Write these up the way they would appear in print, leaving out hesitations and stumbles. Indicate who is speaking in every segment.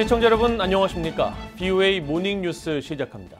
Speaker 1: 시청자 여러분 안녕하십니까? BOA 모닝뉴스 시작합니다.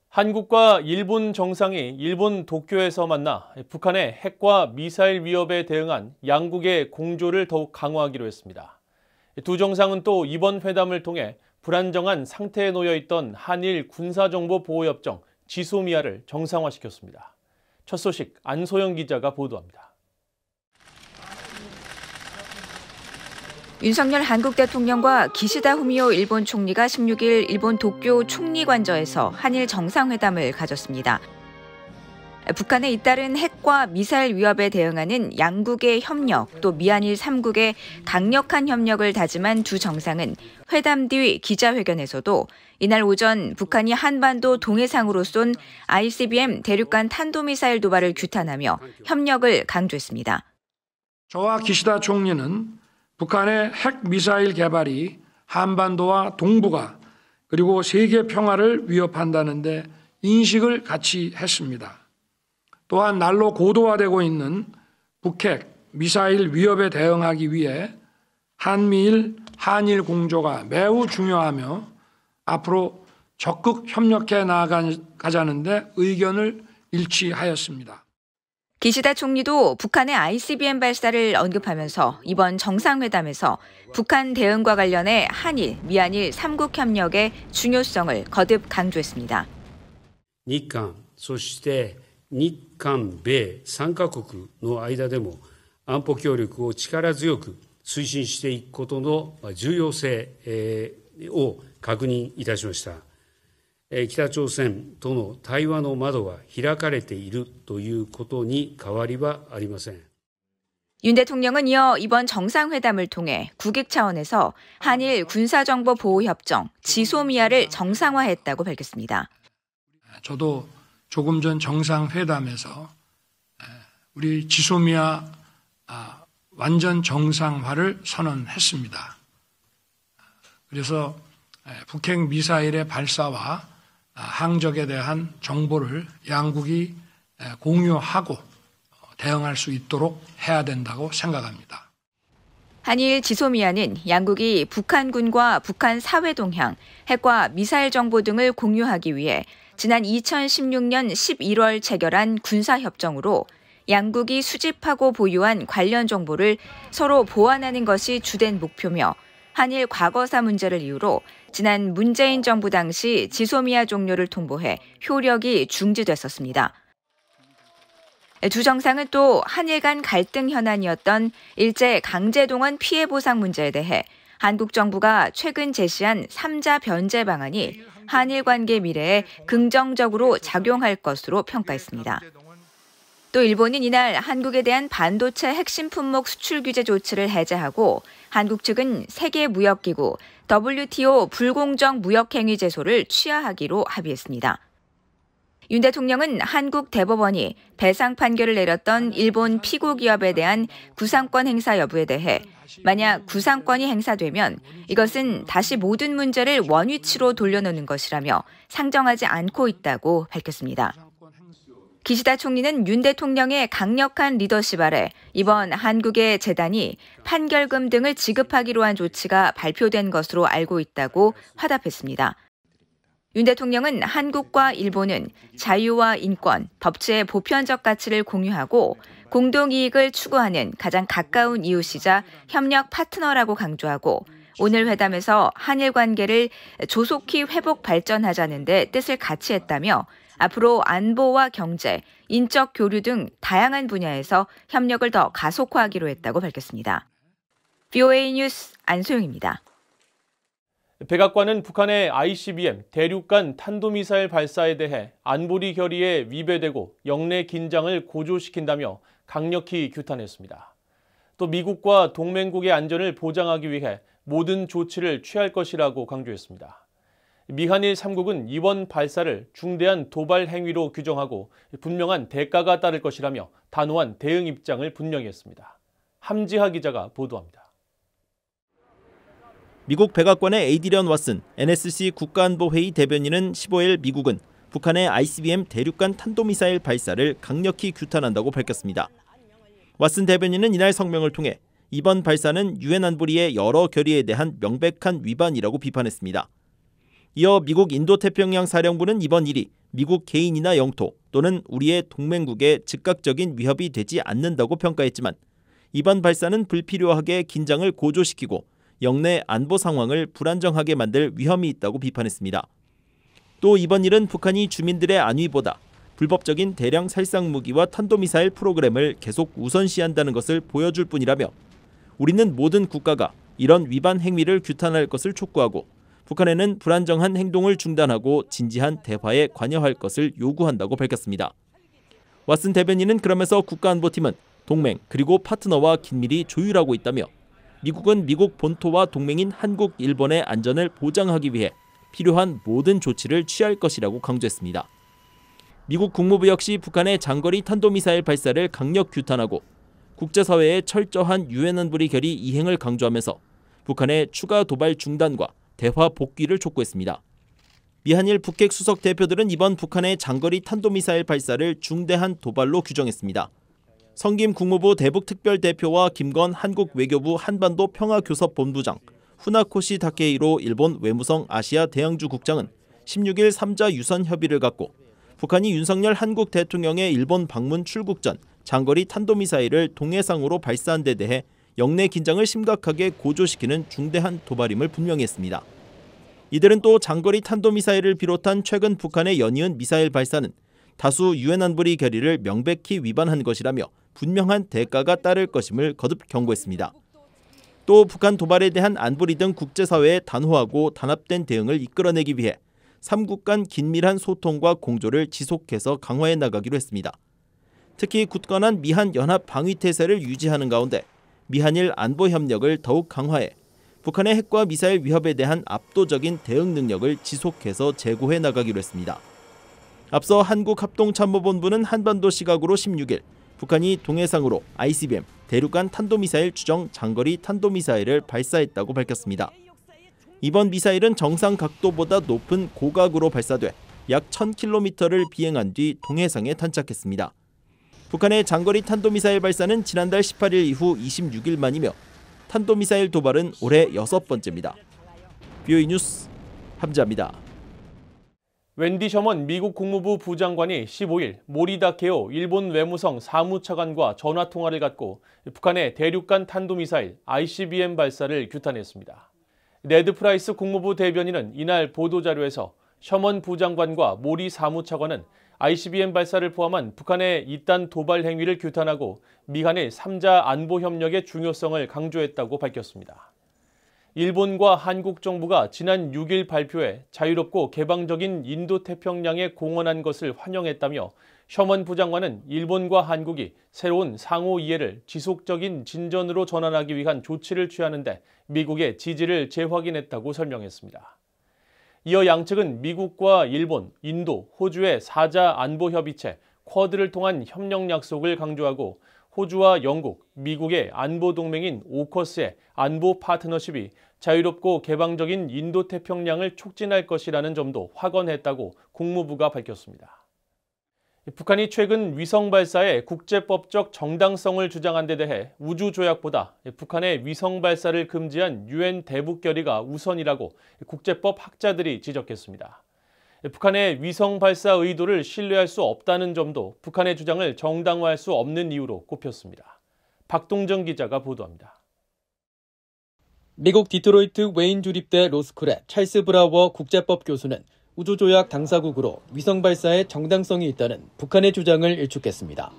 Speaker 1: 한국과 일본 정상이 일본 도쿄에서 만나 북한의 핵과 미사일 위협에 대응한 양국의 공조를 더욱 강화하기로 했습니다. 두 정상은 또 이번 회담을 통해 불안정한 상태에 놓여 있던 한일 군사정보보호협정 지소미아를 정상화시켰습니다. 첫 소식 안소영 기자가 보도합니다.
Speaker 2: 윤석열 한국 대통령과 기시다 후미오 일본 총리가 16일 일본 도쿄 총리관저에서 한일 정상회담을 가졌습니다. 북한에 잇따른 핵과 미사일 위협에 대응하는 양국의 협력, 또 미한일 3국의 강력한 협력을 다짐한 두 정상은 회담 뒤 기자회견에서도 이날 오전 북한이 한반도 동해상으로 쏜 ICBM 대륙간 탄도미사일 도발을 규탄하며 협력을 강조했습니다.
Speaker 3: 저와 기시다 총리는 북한의 핵 미사일 개발이 한반도와 동북아 그리고 세계 평화를 위협한다는 데 인식을 같이 했습니다. 또한 날로 고도화되고 있는 북핵 미사일 위협에 대응하기 위해 한미일, 한일 공조가 매우 중요하며 앞으로 적극 협력해 나아가자는 데 의견을 일치하였습니다.
Speaker 2: 기시다 총리도 북한의 ICBM 발사를 언급하면서 이번 정상회담에서 북한 대응과 관련해 한일, 미한일 3국 협력의 중요성을 거듭 강조했습니다.
Speaker 4: 日韓、そして日韓米3カ国の間でも安保協力を力強く推進していくことの重要性を確認いたしました。北朝鮮との対話の窓は開かれているということに変わりはありません。
Speaker 2: 윤 대통령은 이어 이번 정상회담을 통해 국익 차원에서 한일 군사정보보호협정 지소미아를 정상화했다고 밝혔습니다.
Speaker 3: 저도 조금 전 정상회담에서 우리 지소미아 완전 정상화를 선언했습니다. 그래서 북핵 미사일의 발사와 항적에 대한 정보를 양국이 공유하고 대응할 수 있도록 해야 된다고 생각합니다.
Speaker 2: 한일 지소미아는 양국이 북한군과 북한 사회 동향, 핵과 미사일 정보 등을 공유하기 위해 지난 2016년 11월 체결한 군사협정으로 양국이 수집하고 보유한 관련 정보를 서로 보완하는 것이 주된 목표며 한일 과거사 문제를 이유로 지난 문재인 정부 당시 지소미아 종료를 통보해 효력이 중지됐었습니다. 두 정상은 또 한일 간 갈등 현안이었던 일제 강제동원 피해 보상 문제에 대해 한국 정부가 최근 제시한 3자 변제 방안이 한일 관계 미래에 긍정적으로 작용할 것으로 평가했습니다. 또 일본은 이날 한국에 대한 반도체 핵심 품목 수출 규제 조치를 해제하고 한국 측은 세계무역기구 WTO 불공정 무역행위 제소를 취하하기로 합의했습니다. 윤 대통령은 한국 대법원이 배상 판결을 내렸던 일본 피고기업에 대한 구상권 행사 여부에 대해 만약 구상권이 행사되면 이것은 다시 모든 문제를 원위치로 돌려놓는 것이라며 상정하지 않고 있다고 밝혔습니다. 기시다 총리는 윤 대통령의 강력한 리더십 아래 이번 한국의 재단이 판결금 등을 지급하기로 한 조치가 발표된 것으로 알고 있다고 화답했습니다. 윤 대통령은 한국과 일본은 자유와 인권, 법치의 보편적 가치를 공유하고 공동이익을 추구하는 가장 가까운 이웃이자 협력 파트너라고 강조하고 오늘 회담에서 한일 관계를 조속히 회복 발전하자는 데 뜻을 같이 했다며 앞으로 안보와 경제, 인적 교류 등 다양한 분야에서 협력을 더 가속화하기로 했다고 밝혔습니다. BOA 뉴스 안소영입니다.
Speaker 1: 백악관은 북한의 ICBM 대륙간 탄도미사일 발사에 대해 안보리 결의에 위배되고 영내 긴장을 고조시킨다며 강력히 규탄했습니다. 또 미국과 동맹국의 안전을 보장하기 위해 모든 조치를 취할 것이라고 강조했습니다. 미한일 3국은 이번 발사를 중대한 도발 행위로 규정하고 분명한 대가가 따를 것이라며 단호한 대응 입장을 분명히 했습니다. 함지하 기자가 보도합니다.
Speaker 5: 미국 백악관의 에이드리언 왓슨 NSC 국가안보회의 대변인은 15일 미국은 북한의 ICBM 대륙간 탄도미사일 발사를 강력히 규탄한다고 밝혔습니다. 왓슨 대변인은 이날 성명을 통해 이번 발사는 유엔 안보리의 여러 결의에 대한 명백한 위반이라고 비판했습니다. 이어 미국 인도태평양 사령부는 이번 일이 미국 개인이나 영토 또는 우리의 동맹국에 즉각적인 위협이 되지 않는다고 평가했지만 이번 발사는 불필요하게 긴장을 고조시키고 영내 안보 상황을 불안정하게 만들 위험이 있다고 비판했습니다. 또 이번 일은 북한이 주민들의 안위보다 불법적인 대량 살상 무기와 탄도미사일 프로그램을 계속 우선시한다는 것을 보여줄 뿐이라며 우리는 모든 국가가 이런 위반 행위를 규탄할 것을 촉구하고 북한에는 불안정한 행동을 중단하고 진지한 대화에 관여할 것을 요구한다고 밝혔습니다. 왓슨 대변인은 그러면서 국가안보팀은 동맹 그리고 파트너와 긴밀히 조율하고 있다며 미국은 미국 본토와 동맹인 한국, 일본의 안전을 보장하기 위해 필요한 모든 조치를 취할 것이라고 강조했습니다. 미국 국무부 역시 북한의 장거리 탄도미사일 발사를 강력 규탄하고 국제사회의 철저한 유엔 안보리 결의 이행을 강조하면서 북한의 추가 도발 중단과 대화 복귀를 촉구했습니다. 미한일 북핵 수석 대표들은 이번 북한의 장거리 탄도미사일 발사를 중대한 도발로 규정했습니다. 성김 국무부 대북특별대표와 김건 한국 외교부 한반도 평화교섭본부장, 후나코시 다케이로 일본 외무성 아시아 대양주 국장은 16일 3자 유선 협의를 갖고 북한이 윤석열 한국 대통령의 일본 방문 출국 전 장거리 탄도미사일을 동해상으로 발사한 데 대해 영내 긴장을 심각하게 고조시키는 중대한 도발임을 분명히 했습니다. 이들은 또 장거리 탄도미사일을 비롯한 최근 북한의 연이은 미사일 발사는 다수 유엔 안보리 결의를 명백히 위반한 것이라며 분명한 대가가 따를 것임을 거듭 경고했습니다. 또 북한 도발에 대한 안보리 등 국제사회의 단호하고 단합된 대응을 이끌어내기 위해 3국 간 긴밀한 소통과 공조를 지속해서 강화해 나가기로 했습니다. 특히 굳건한 미한 연합 방위 태세를 유지하는 가운데 미한일 안보 협력을 더욱 강화해 북한의 핵과 미사일 위협에 대한 압도적인 대응 능력을 지속해서 제고해 나가기로 했습니다. 앞서 한국합동참모본부는 한반도 시각으로 16일 북한이 동해상으로 ICBM 대륙간 탄도미사일 추정 장거리 탄도미사일을 발사했다고 밝혔습니다. 이번 미사일은 정상 각도보다 높은 고각으로 발사돼 약 1000km를 비행한 뒤 동해상에 탄착했습니다. 북한의 장거리 탄도미사일 발사는 지난달 18일 이후 26일 만이며 탄도미사일 도발은 올해 6번째입니다. BOE 뉴스 함자입니다.
Speaker 1: 웬디 셔먼 미국 국무부 부장관이 15일 모리다 케오 일본 외무성 사무차관과 전화통화를 갖고 북한의 대륙간 탄도미사일 ICBM 발사를 규탄했습니다. 네드 프라이스 국무부 대변인은 이날 보도자료에서 셔먼 부장관과 모리 사무차관은 ICBM 발사를 포함한 북한의 이딴 도발 행위를 규탄하고 미한일 3자 안보 협력의 중요성을 강조했다고 밝혔습니다. 일본과 한국 정부가 지난 6일 발표에 자유롭고 개방적인 인도태평양에 공헌한 것을 환영했다며 셔먼 부장관은 일본과 한국이 새로운 상호 이해를 지속적인 진전으로 전환하기 위한 조치를 취하는데 미국의 지지를 재확인했다고 설명했습니다. 이어 양측은 미국과 일본, 인도, 호주의 4자 안보협의체 쿼드를 통한 협력 약속을 강조하고 호주와 영국, 미국의 안보 동맹인 오커스의 안보 파트너십이 자유롭고 개방적인 인도태평양을 촉진할 것이라는 점도 확언했다고 국무부가 밝혔습니다. 북한이 최근 위성 발사에 국제법적 정당성을 주장한 데 대해 우주조약보다 북한의 위성 발사를 금지한 유엔 대북 결의가 우선이라고 국제법 학자들이 지적했습니다. 북한의 위성 발사 의도를 신뢰할 수 없다는 점도 북한의 주장을 정당화할 수 없는 이유로 꼽혔습니다. 박동정 기자가 보도합니다.
Speaker 6: 미국 디트로이트 웨인 주립대 로스쿨의 찰스 브라워 국제법 교수는 우주조약 당사국으로 위성 발사에 정당성이 있다는 북한의 주장을 일축했습니다.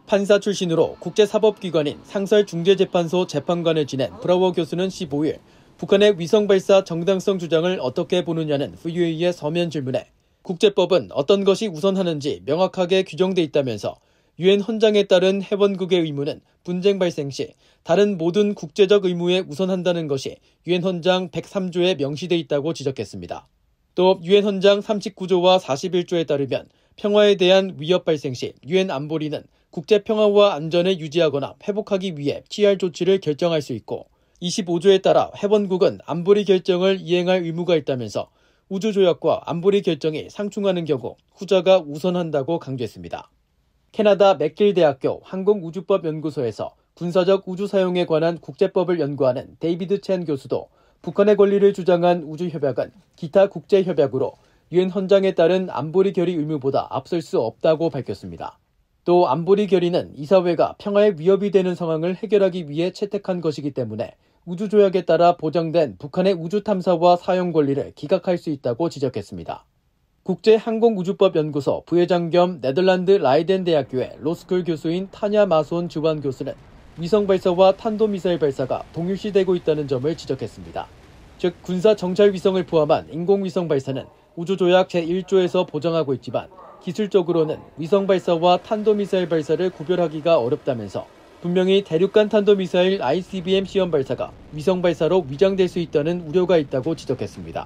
Speaker 6: 판사 출신으로 국제사법기관인 상설중재재판소 재판관을 지낸 브라워 교수는 15일 북한의 위성 발사 정당성 주장을 어떻게 보느냐는 VOA의 서면 질문에 국제법은 어떤 것이 우선하는지 명확하게 규정돼 있다면서 유엔 헌장에 따른 회원국의 의무는 분쟁 발생 시 다른 모든 국제적 의무에 우선한다는 것이 유엔 헌장 103조에 명시돼 있다고 지적했습니다. 또 유엔 헌장 39조와 41조에 따르면 평화에 대한 위협 발생 시 유엔 안보리는 국제 평화와 안전을 유지하거나 회복하기 위해 취할 조치를 결정할 수 있고 25조에 따라 회원국은 안보리 결정을 이행할 의무가 있다면서 우주조약과 안보리 결정이 상충하는 경우 후자가 우선한다고 강조했습니다. 캐나다 맥길 대학교 항공우주법 연구소에서 군사적 우주 사용에 관한 국제법을 연구하는 데이비드 첸 교수도 북한의 권리를 주장한 우주협약은 기타 국제협약으로 유엔 헌장에 따른 안보리 결의 의무보다 앞설 수 없다고 밝혔습니다. 또 안보리 결의는 이사회가 평화에 위협이 되는 상황을 해결하기 위해 채택한 것이기 때문에 우주조약에 따라 보장된 북한의 우주 탐사와 사용 권리를 기각할 수 있다고 지적했습니다. 국제항공우주법연구소 부회장 겸 네덜란드 라이덴 대학교의 로스쿨 교수인 타냐 마손 주반 교수는 위성 발사와 탄도미사일 발사가 동일시되고 있다는 점을 지적했습니다. 즉 군사 정찰 위성을 포함한 인공위성 발사는 우주조약 제1조에서 보장하고 있지만 기술적으로는 위성 발사와 탄도미사일 발사를 구별하기가 어렵다면서 분명히 대륙간 탄도미사일 ICBM 시험 발사가 위성 발사로 위장될 수 있다는 우려가 있다고 지적했습니다.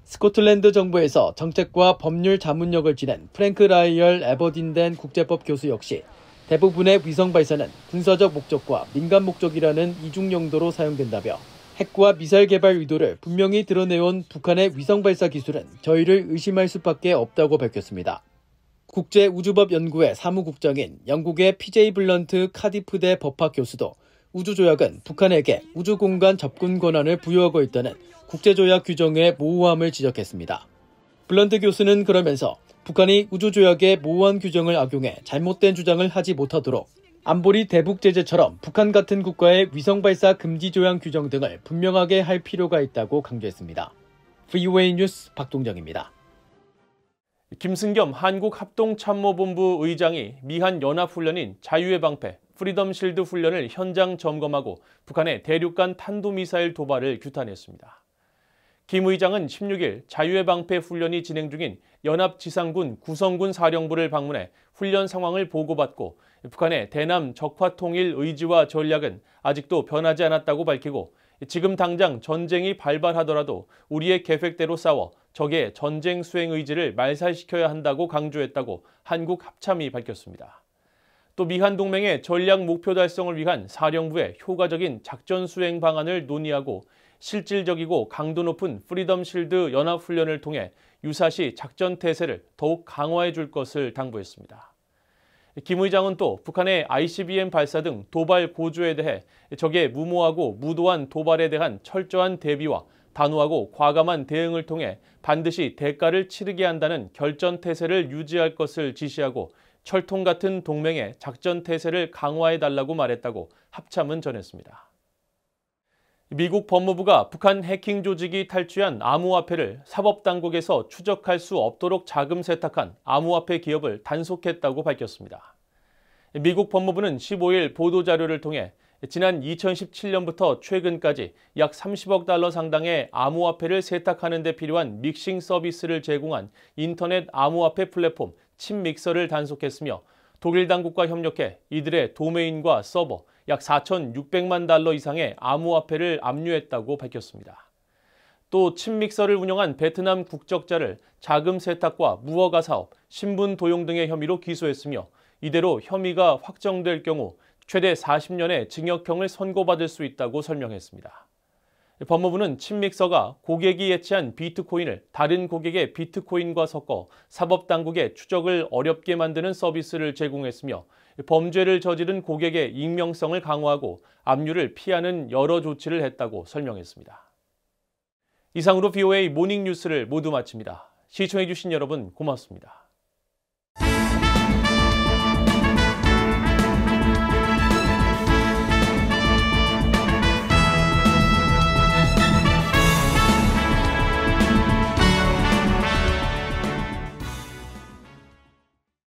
Speaker 6: 스코틀랜드 정부에서 정책과 법률 자문역을 지낸 프랭크 라이얼 에버딘덴 국제법 교수 역시 대부분의 위성 발사는 군사적 목적과 민간 목적이라는 이중 용도로 사용된다며 핵과 미사일 개발 의도를 분명히 드러내온 북한의 위성 발사 기술은 저희를 의심할 수밖에 없다고 밝혔습니다. 국제우주법연구회 사무국장인 영국의 PJ 블런트 카디프대 법학 교수도 우주조약은 북한에게 우주공간 접근 권한을 부여하고 있다는 국제조약 규정의 모호함을 지적했습니다. 블런트 교수는 그러면서 북한이 우주조약의 모호한 규정을 악용해 잘못된 주장을 하지 못하도록 안보리 대북제재처럼 북한 같은 국가의 위성발사 금지 조약 규정 등을 분명하게 할 필요가 있다고 강조했습니다. VOA 뉴스 박동정입니다.
Speaker 1: 김승겸 한국합동참모본부 의장이 미한 연합훈련인 자유의 방패 프리덤 실드 훈련을 현장 점검하고 북한의 대륙간 탄도미사일 도발을 규탄했습니다. 김 의장은 16일 자유의 방패 훈련이 진행 중인 연합지상군 구성군 사령부를 방문해 훈련 상황을 보고받고 북한의 대남 적화 통일 의지와 전략은 아직도 변하지 않았다고 밝히고 지금 당장 전쟁이 발발하더라도 우리의 계획대로 싸워 적의 전쟁 수행 의지를 말살시켜야 한다고 강조했다고 한국합참이 밝혔습니다. 또 미한 동맹의 전략 목표 달성을 위한 사령부의 효과적인 작전 수행 방안을 논의하고 실질적이고 강도 높은 프리덤 실드 연합훈련을 통해 유사시 작전 태세를 더욱 강화해 줄 것을 당부했습니다. 김 의장은 또 북한의 ICBM 발사 등 도발 고조에 대해 적의 무모하고 무도한 도발에 대한 철저한 대비와 단호하고 과감한 대응을 통해 반드시 대가를 치르게 한다는 결전 태세를 유지할 것을 지시하고 철통 같은 동맹의 작전 태세를 강화해달라고 말했다고 합참은 전했습니다. 미국 법무부가 북한 해킹 조직이 탈취한 암호화폐를 사법당국에서 추적할 수 없도록 자금 세탁한 암호화폐 기업을 단속했다고 밝혔습니다. 미국 법무부는 15일 보도자료를 통해 지난 2017년부터 최근까지 약 30억 달러 상당의 암호화폐를 세탁하는 데 필요한 믹싱 서비스를 제공한 인터넷 암호화폐 플랫폼 칩믹서를 단속했으며 독일 당국과 협력해 이들의 도메인과 서버 약 4,600만 달러 이상의 암호화폐를 압류했다고 밝혔습니다. 또 칩믹서를 운영한 베트남 국적자를 자금 세탁과 무허가 사업, 신분 도용 등의 혐의로 기소했으며 이대로 혐의가 확정될 경우 최대 40년의 징역형을 선고받을 수 있다고 설명했습니다. 법무부는 칩믹서가 고객이 예치한 비트코인을 다른 고객의 비트코인과 섞어 사법당국의 추적을 어렵게 만드는 서비스를 제공했으며 범죄를 저지른 고객의 익명성을 강화하고 압류를 피하는 여러 조치를 했다고 설명했습니다. 이상으로 VOA 모닝 뉴스를 모두 마칩니다. 시청해주신 여러분 고맙습니다.